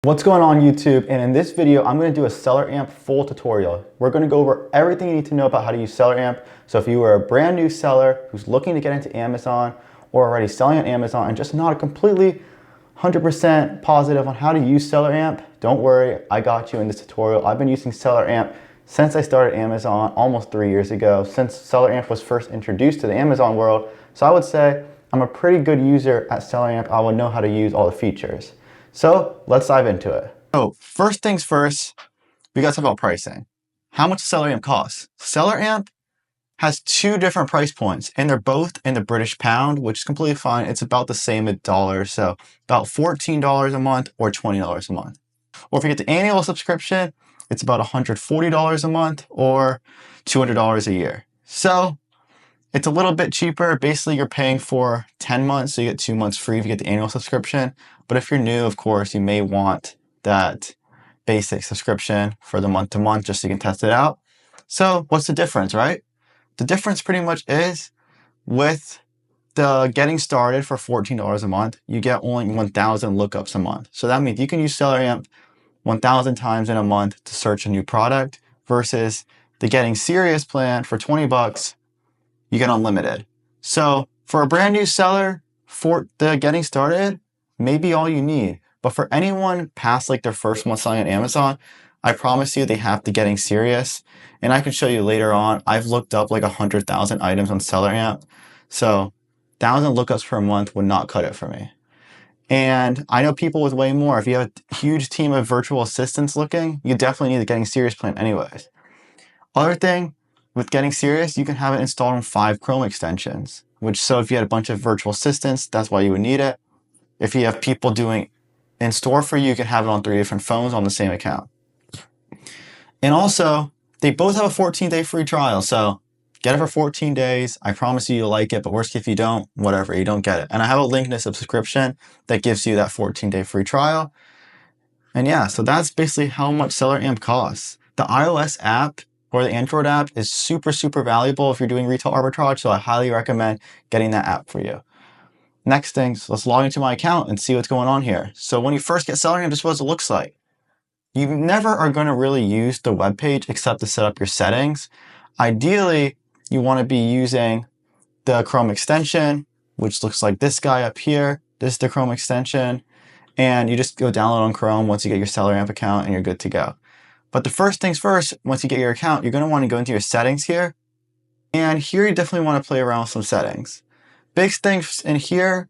What's going on YouTube? And in this video, I'm going to do a SellerAmp full tutorial. We're going to go over everything you need to know about how to use SellerAmp. So if you are a brand new seller who's looking to get into Amazon or already selling on Amazon and just not completely 100% positive on how to use SellerAmp, don't worry, I got you in this tutorial. I've been using SellerAmp since I started Amazon almost 3 years ago, since SellerAmp was first introduced to the Amazon world. So I would say I'm a pretty good user at SellerAmp. I would know how to use all the features. So let's dive into it. So first things first, we got to talk about pricing. How much does SellerAmp cost? SellerAmp has two different price points and they're both in the British pound, which is completely fine. It's about the same in dollars. So about $14 a month or $20 a month. Or if you get the annual subscription, it's about $140 a month or $200 a year. So it's a little bit cheaper. Basically, you're paying for 10 months, so you get 2 months free if you get the annual subscription. But if you're new, of course, you may want that basic subscription for the month to month just so you can test it out. So what's the difference, right? The difference pretty much is with the getting started for $14 a month, you get only 1,000 lookups a month. So that means you can use SellerAmp 1,000 times in a month to search a new product versus the getting serious plan for 20 bucks, you get unlimited. So for a brand new seller, for the getting started, maybe all you need. But for anyone past like their first month selling on Amazon, I promise you they have the getting serious. And I can show you later on, I've looked up like 100,000 items on SellerAmp. So 1,000 lookups per month would not cut it for me. And I know people with way more. If you have a huge team of virtual assistants looking, you definitely need the getting serious plan anyways. Other thing, with getting serious, you can have it installed on 5 Chrome extensions, so if you had a bunch of virtual assistants, that's why you would need it. If you have people doing in store for you, you can have it on 3 different phones on the same account. And also, they both have a 14-day free trial. So get it for 14 days. I promise you you'll like it, but worst case if you don't, whatever, you don't get it. And I have a link in the subscription that gives you that 14-day free trial. And yeah, so that's basically how much SellerAmp costs. The iOS app or the Android app is super, super valuable if you're doing retail arbitrage. So I highly recommend getting that app for you. Next things, let's log into my account and see what's going on here. So when you first get SellerAmp, this is what it looks like. You never are going to really use the web page except to set up your settings. Ideally, you want to be using the Chrome extension, which looks like this guy up here. This is the Chrome extension. And you just go download on Chrome once you get your SellerAmp account and you're good to go. But the first things first, once you get your account, you're going to want to go into your settings here. And here you definitely want to play around with some settings. Big things in here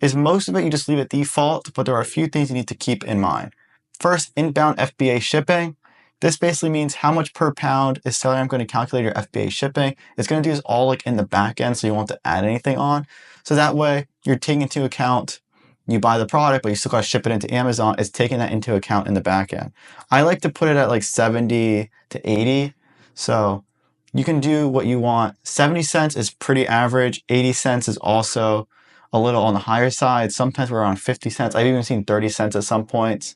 is most of it you just leave it default, but there are a few things you need to keep in mind. First, inbound FBA shipping. This basically means how much per pound is SellerAmp going to calculate your FBA shipping. It's going to do this all like in the back end, so you won't have to add anything on. So that way you're taking into account you buy the product, but you still got to ship it into Amazon. It's taking that into account in the back end. I like to put it at like 70 to 80. So you can do what you want. 70 cents is pretty average. 80 cents is also a little on the higher side. Sometimes we're around 50 cents. I've even seen 30 cents at some points.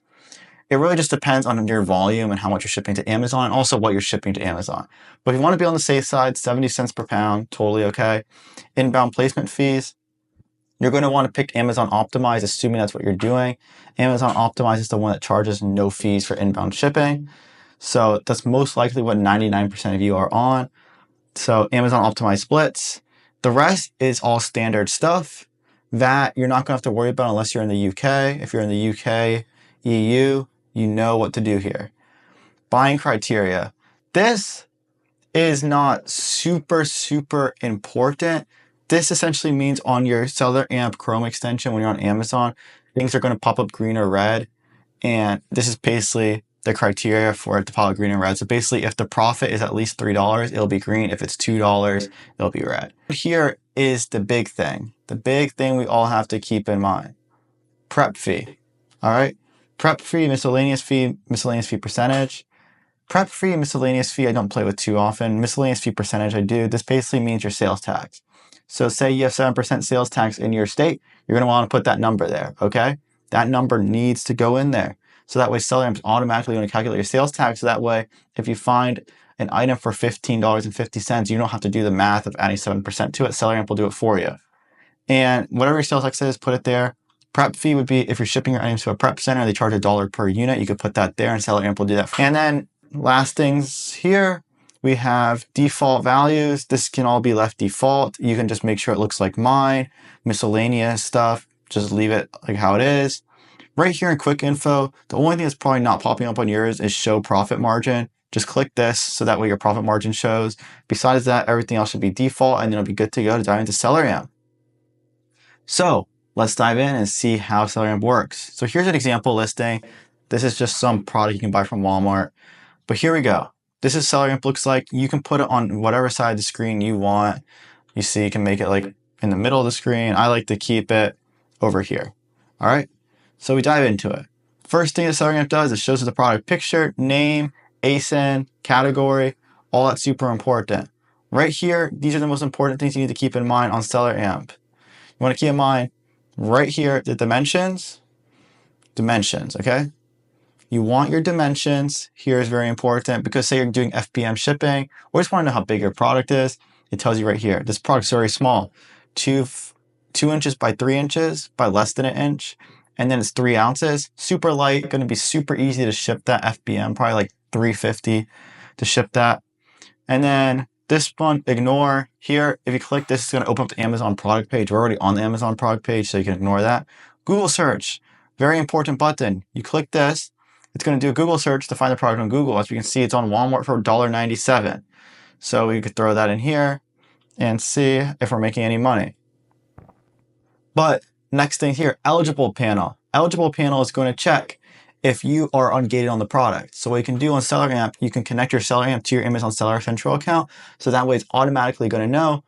It really just depends on your volume and how much you're shipping to Amazon and also what you're shipping to Amazon. But if you want to be on the safe side, 70 cents per pound, totally okay. Inbound placement fees. You're going to want to pick Amazon Optimize, assuming that's what you're doing. Amazon Optimize is the one that charges no fees for inbound shipping. So that's most likely what 99% of you are on. So Amazon Optimize splits. The rest is all standard stuff that you're not going to have to worry about unless you're in the UK. If you're in the UK, EU, you know what to do here. Buying criteria. This is not super, super important. This essentially means on your SellerAmp Chrome extension, when you're on Amazon, things are going to pop up green or red. And this is basically the criteria for it to pop up green and red. So basically, if the profit is at least $3, it'll be green. If it's $2, it'll be red. Here is the big thing. The big thing we all have to keep in mind. Prep fee. All right. Prep fee, miscellaneous fee percentage. Prep fee, miscellaneous fee, I don't play with too often. Miscellaneous fee percentage, I do. This basically means your sales tax. So say you have 7% sales tax in your state, you're going to want to put that number there, okay? That number needs to go in there. So that way SellerAmp is automatically going to calculate your sales tax. So that way, if you find an item for $15.50, you don't have to do the math of adding 7% to it. SellerAmp will do it for you. And whatever your sales tax is, put it there. Prep fee would be if you're shipping your items to a prep center, they charge $1 per unit. You could put that there and SellerAmp will do that. And then last things here, we have default values. This can all be left default. You can just make sure it looks like mine. Miscellaneous stuff, just leave it like how it is. Right here in quick info, the only thing that's probably not popping up on yours is show profit margin. Just click this so that way your profit margin shows. Besides that, everything else should be default and it'll be good to go to dive into SellerAmp. So let's dive in and see how SellerAmp works. So here's an example listing. This is just some product you can buy from Walmart. But here we go. This is SellerAmp looks like. You can put it on whatever side of the screen you want. You see, you can make it like in the middle of the screen. I like to keep it over here. All right. So we dive into it. First thing that SellerAmp does is shows us the product picture, name, ASIN, category, all that's super important. Right here, these are the most important things you need to keep in mind on SellerAmp. You want to keep in mind right here the dimensions, okay? You want your dimensions. Here is very important because say you're doing FBM shipping or just want to know how big your product is. It tells you right here. This product's very small, 2 inches by 3 inches by less than 1 inch. And then it's 3 ounces, super light, going to be super easy to ship that FBM, probably like $3.50 to ship that. And then this one, ignore here. If you click this, it's going to open up the Amazon product page. We're already on the Amazon product page, so you can ignore that. Google search, very important button. You click this, it's going to do a Google search to find the product on Google. As you can see, it's on Walmart for $1.97. So we could throw that in here and see if we're making any money. But next thing here, eligible panel. Eligible panel is going to check if you are ungated on the product. So what you can do on SellerAmp, you can connect your SellerAmp to your Amazon Seller Central account. So that way it's automatically going to know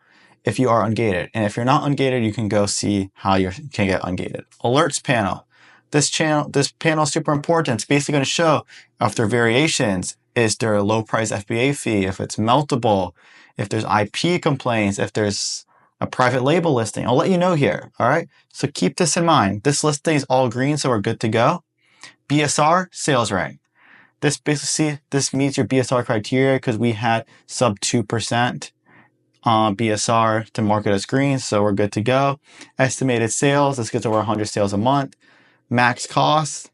if you are ungated. And if you're not ungated, you can go see how you can get ungated. Alerts panel. This panel is super important. It's basically going to show if there are variations. Is there a low price FBA fee? If it's meltable, if there's IP complaints, if there's a private label listing. I'll let you know here, all right? So keep this in mind. This listing is all green, so we're good to go. BSR, sales rank. This meets your BSR criteria because we had sub 2% BSR to mark it as green, so we're good to go. Estimated sales, this gets over 100 sales a month. Max cost,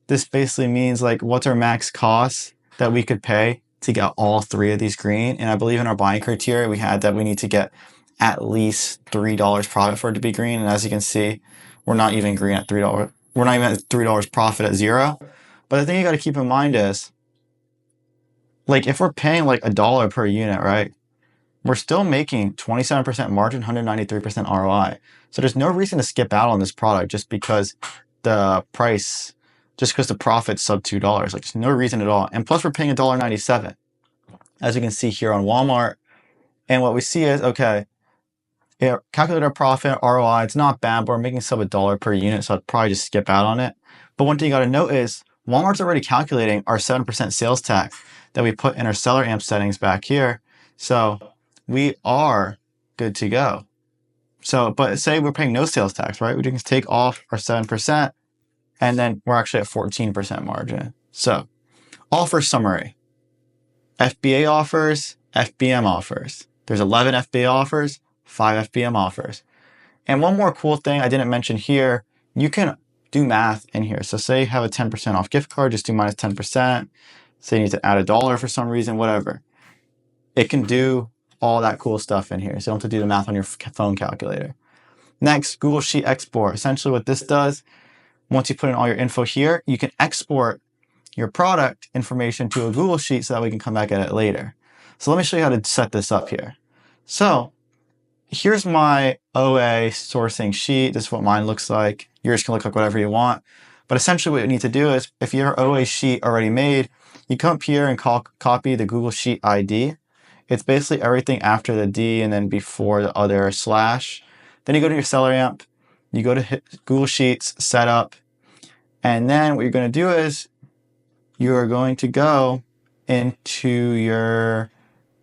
this basically means like what's our max cost that we could pay to get all 3 of these green. And I believe in our buying criteria, we had that we need to get at least $3 profit for it to be green. And as you can see, we're not even green at $3. We're not even at $3 profit at 0. But the thing you got to keep in mind is, like if we're paying like $1 per unit, right? We're still making 27% margin, 193% ROI. So there's no reason to skip out on this product just because the price, just because the profit's sub $2. Like there's no reason at all. And plus we're paying $1.97, as you can see here on Walmart. And what we see is, okay, calculate our profit, ROI, it's not bad, but we're making sub $1 per unit, so I'd probably just skip out on it. But one thing you got to note is Walmart's already calculating our 7% sales tax that we put in our SellerAmp settings back here. So we are good to go. So, but say we're paying no sales tax, right? We can take off our 7% and then we're actually at 14% margin. So offer summary, FBA offers, FBM offers. There's 11 FBA offers, 5 FBM offers. And one more cool thing I didn't mention here, you can do math in here. So say you have a 10% off gift card, just do minus 10%. Say you need to add $1 for some reason, whatever. It can do all that cool stuff in here. So you don't have to do the math on your phone calculator. Next, Google Sheet Export. Essentially what this does, once you put in all your info here, you can export your product information to a Google Sheet so that we can come back at it later. So let me show you how to set this up here. So here's my OA sourcing sheet. This is what mine looks like. Yours can look like whatever you want. But essentially what you need to do is, if you have your OA sheet already made, you come up here and copy the Google Sheet ID. It's basically everything after the D and then before the other slash. Then you go to your SellerAmp, you go to Google Sheets, Setup, and then what you're going to do is you're going to go into your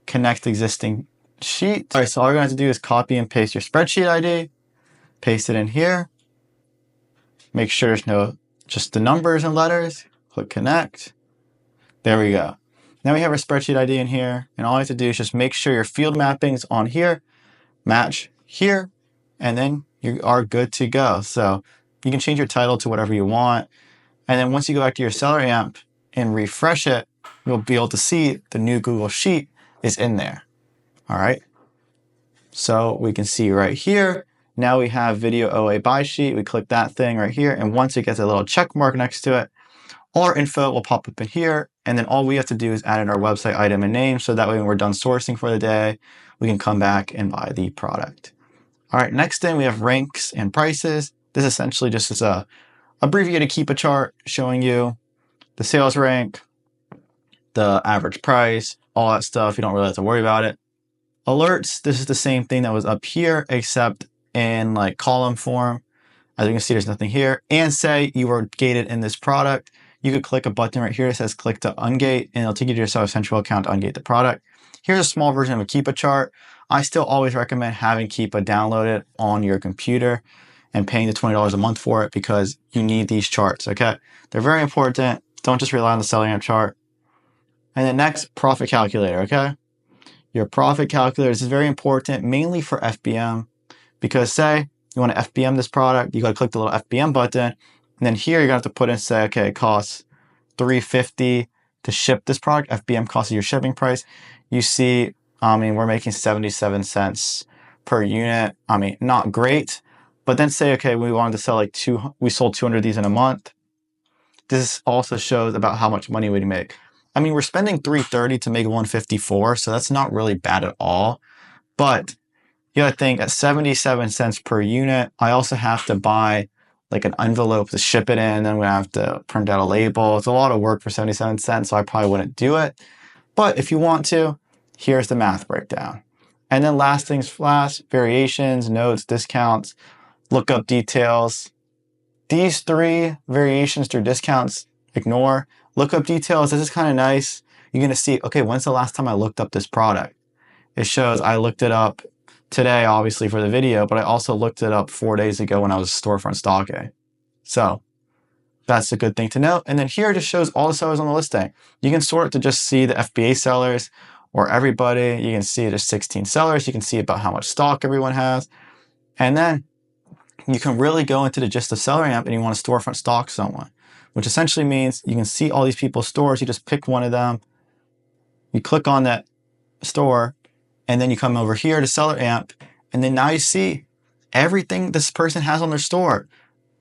Connect Existing Sheet. All right, so all you're going to have to do is copy and paste your spreadsheet ID, paste it in here, make sure there's no, just the numbers and letters, click Connect. There we go. Now we have our spreadsheet ID in here, and all you have to do is just make sure your field mappings on here match here, and then you are good to go. So You can change your title to whatever you want. And then once you go back to your SellerAmp and refresh it, you'll be able to see the new Google Sheet is in there. All right. So we can see right here, now we have video OA buy sheet. We click that thing right here. And once it gets a little check mark next to it, all our info will pop up in here. And then all we have to do is add in our website item and name. So that way when we're done sourcing for the day, we can come back and buy the product. All right, next thing we have ranks and prices. This essentially just is a abbreviated Keepa chart showing you the sales rank, the average price, all that stuff. You don't really have to worry about it. Alerts, this is the same thing that was up here, except in like column form. As you can see, there's nothing here. And say you were gated in this product, you could click a button right here that says click to ungate, and it'll take you to your Seller Central account to ungate the product. Here's a small version of a Keepa chart. I still always recommend having Keepa downloaded on your computer and paying the $20 a month for it because you need these charts, okay? They're very important. Don't just rely on the SellerAmp chart. And then next, profit calculator, okay? Your profit calculator, this is very important, mainly for FBM, because say you want to FBM this product, you got to click the little FBM button, and then here you're going to have to put in, say, okay, it costs $3.50 to ship this product. FBM costs your shipping price. You see, I mean, we're making 77 cents per unit. I mean, not great, but then say, okay, we wanted to sell like we sold 200 of these in a month. This also shows about how much money we'd make. I mean, we're spending $330 to make 154, so that's not really bad at all. But you gotta think, at 77 cents per unit, I also have to buy like an envelope to ship it in, then we have to print out a label. It's a lot of work for 77 cents, so I probably wouldn't do it. But if you want to, here's the math breakdown. And then last things last, variations, notes, discounts, lookup details. These three variations through discounts, ignore. Lookup details, this is kind of nice. You're gonna see, okay, when's the last time I looked up this product? It shows I looked it up today, obviously for the video, but I also looked it up 4 days ago when I was storefront stocking. So that's a good thing to know. And then here it just shows all the sellers on the listing. You can sort it to just see the FBA sellers or everybody. You can see there's 16 sellers. You can see about how much stock everyone has. And then you can really go into the gist of SellerAmp and you want to storefront stock someone, which essentially means you can see all these people's stores. You just pick one of them, you click on that store, and then you come over here to SellerAmp, and then now you see everything this person has on their store.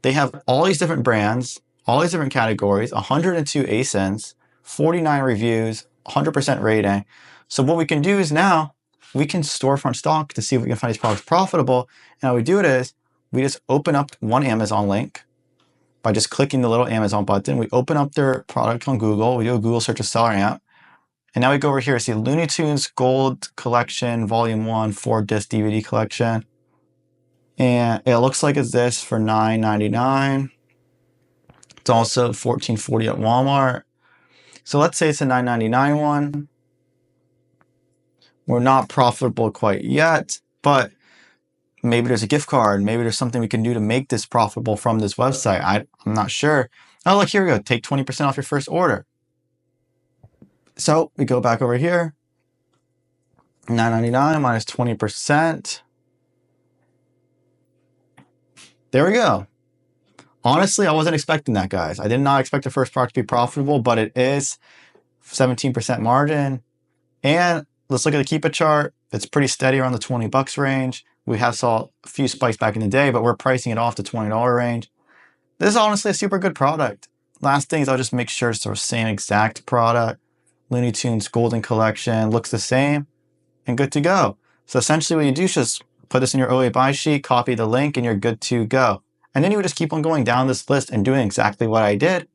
They have all these different brands, all these different categories, 102 ASINs, 49 reviews, 100% rating. So what we can do is now we can storefront stock to see if we can find these products profitable. And how we do it is we just open up one Amazon link by just clicking the little Amazon button. We open up their product on Google. We do a Google search of SellerAmp. And now we go over here, see Looney Tunes Gold Collection, Volume 1, 4-disc DVD collection. And it looks like it's this for $9.99. It's also $14.40 at Walmart. So let's say it's a $9.99 one. We're not profitable quite yet, but maybe there's a gift card. Maybe there's something we can do to make this profitable from this website. I'm not sure. Oh, look, here we go. Take 20% off your first order. So we go back over here. $9.99 minus 20%. There we go. Honestly, I wasn't expecting that, guys. I did not expect the first product to be profitable, but it is 17% margin. And let's look at the Keepa chart. It's pretty steady around the $20 range. We have saw a few spikes back in the day, but we're pricing it off to $20 range. This is honestly a super good product. Last thing is I'll just make sure it's the same exact product. Looney Tunes Golden Collection looks the same and good to go. So essentially what you do is just put this in your OA buy sheet, copy the link, and you're good to go. And then you would just keep on going down this list and doing exactly what I did.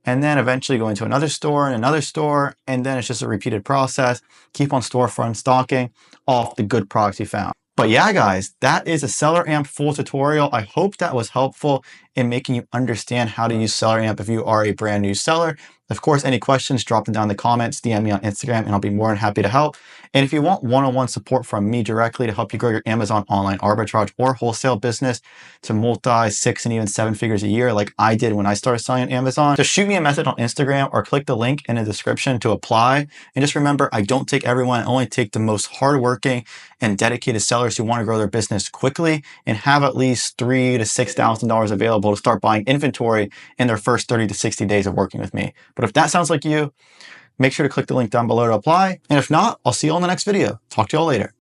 And then eventually go into another store and another store. And then it's just a repeated process. Keep on storefront stocking off the good products you found. But yeah, guys, that is a SellerAmp full tutorial. I hope that was helpful in making you understand how to use SellerAmp if you are a brand new seller. Of course, any questions, drop them down in the comments, DM me on Instagram, and I'll be more than happy to help. And if you want one-on-one support from me directly to help you grow your Amazon online arbitrage or wholesale business to multi, 6, and even 7 figures a year like I did when I started selling on Amazon, just shoot me a message on Instagram or click the link in the description to apply. And just remember, I don't take everyone. I only take the most hardworking and dedicated sellers who want to grow their business quickly and have at least $3,000 to $6,000 available available to start buying inventory in their first 30 to 60 days of working with me. But if that sounds like you, make sure to click the link down below to apply. And if not, I'll see you all in the next video. Talk to you all later.